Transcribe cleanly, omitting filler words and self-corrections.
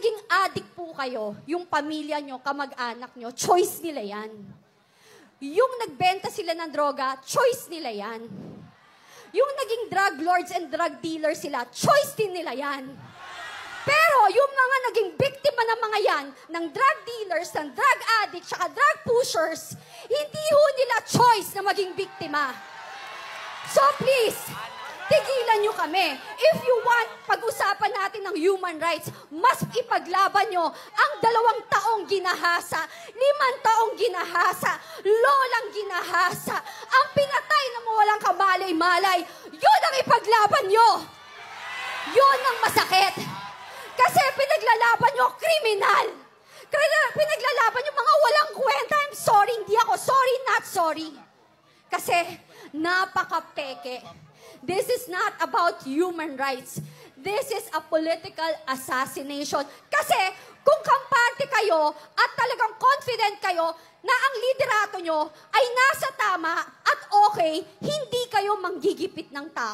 naging addict po kayo, yung pamilya nyo, kamag-anak nyo, choice nila yan. Yung nagbenta sila ng droga, choice nila yan. Yung naging drug lords and drug dealers sila, choice din nila yan. Pero yung mga naging biktima ng mga yan, ng drug dealers, ng drug addicts, saka drug pushers, hindi ho nila choice na maging biktima. So please, tigilan nyo kami. If you want, pag-usapan natin ng human rights, mas ipaglaban nyo ang 2 taong ginahasa, 5 taong ginahasa, lolang ginahasa, ang pinatay na mawalang kamalay-malay, yun ang ipaglaban nyo. Yun ang masakit. Kasi pinaglalaban nyo, kriminal. Pinaglalaban nyo mga walang kwenta. I'm sorry, hindi ako sorry, not sorry. Kasi napaka-peke. This is not about human rights. This is a political assassination. Kasi kung kampante kayo at talagang confident kayo na ang liderato nyo ay nasa tama at okay, hindi kayo manggigipit ng tao.